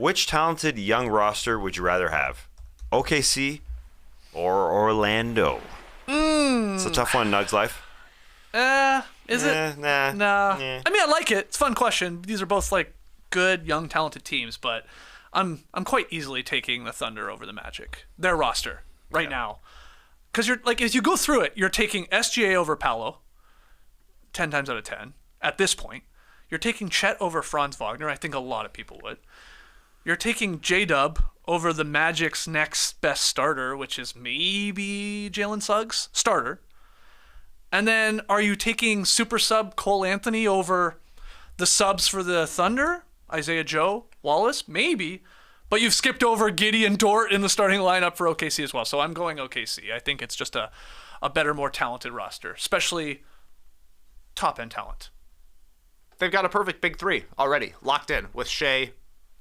Which talented young roster would you rather have? OKC or Orlando? It's a tough one, Nugs Life. Is it? Nah. I mean, I like it. It's a fun question. These are both like good, young, talented teams, but I'm quite easily taking the Thunder over the Magic. Their roster right now. Because you're like, as you go through it, you're taking SGA over Paolo 10 times out of 10 at this point. You're taking Chet over Franz Wagner. I think a lot of people would. You're taking J-Dub over the Magic's next best starter, which is maybe Jalen Suggs, starter. And then are you taking super sub Cole Anthony over the subs for the Thunder? Isaiah Joe, Wallace? Maybe. But you've skipped over Gideon Dort in the starting lineup for OKC as well. So I'm going OKC. I think it's just a better, more talented roster, especially top-end talent. They've got a perfect big three already, locked in with Shea,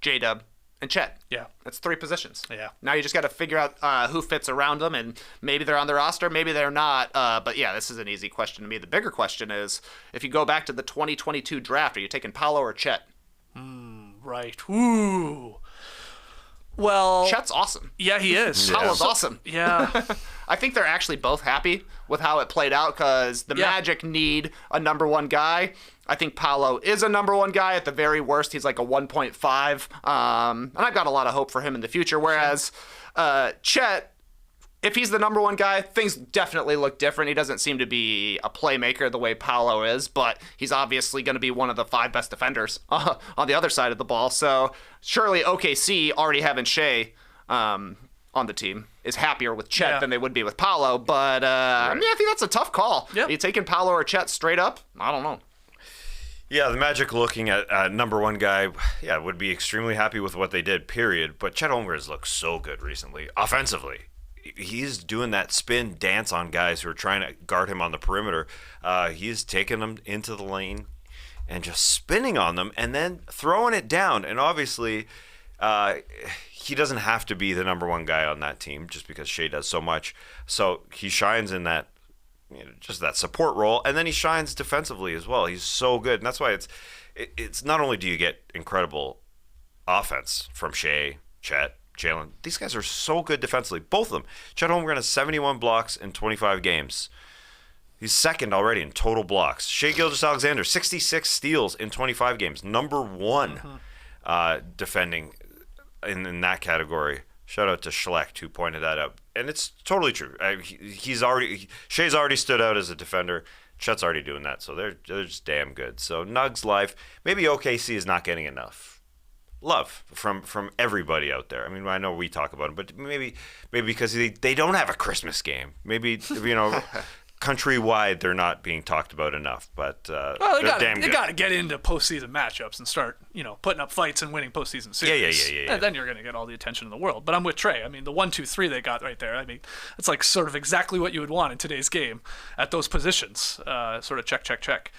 J-Dub, and Chet. Yeah. That's 3 positions. Yeah. Now you just got to figure out who fits around them, and maybe they're on the roster, maybe they're not. But yeah, this is an easy question to me. The bigger question is, if you go back to the 2022 draft, are you taking Paolo or Chet? Right. Ooh. Well, Chet's awesome. Yeah, he is. Paolo's awesome. Yeah. I think they're actually both happy with how it played out because the Magic need a number one guy. I think Paolo is a number one guy. At the very worst, he's like a 1.5. And I've got a lot of hope for him in the future. Whereas Chet, if he's the number one guy, things definitely look different. He doesn't seem to be a playmaker the way Paolo is, but he's obviously going to be one of the 5 best defenders on the other side of the ball. So surely OKC, already having Shea on the team, is happier with Chet than they would be with Paolo. But I mean, I think that's a tough call. Yep. Are you taking Paolo or Chet straight up? I don't know. Yeah, the Magic looking at number one guy, would be extremely happy with what they did, period. But Chet Holmgren has looked so good recently, offensively. He's doing that spin dance on guys who are trying to guard him on the perimeter. He's taking them into the lane and just spinning on them and then throwing it down. And obviously, he doesn't have to be the number one guy on that team just because Shea does so much. So he shines in that, just that support role, and then he shines defensively as well. He's so good, and that's why it's not only do you get incredible offense from Shea, Chet, Jalen. These guys are so good defensively, both of them. Chet Holmgren has 71 blocks in 25 games. He's second already in total blocks. Shea Gilgeous-Alexander, 66 steals in 25 games, number one defending in that category. Shout out to Schlecht who pointed that out. And it's totally true. Shea's already stood out as a defender. Chet's already doing that, so they're just damn good. So Nugs Life, maybe OKC is not getting enough love from everybody out there. I mean, I know we talk about it, but maybe because they don't have a Christmas game. Maybe, countrywide they're not being talked about enough, but they're damn good. They got to get into postseason matchups and start, putting up fights and winning postseason series. Yeah. And then you're going to get all the attention in the world. But I'm with Trey. I mean, the 1, 2, 3 they got right there. I mean, it's like sort of exactly what you would want in today's game at those positions. Sort of check.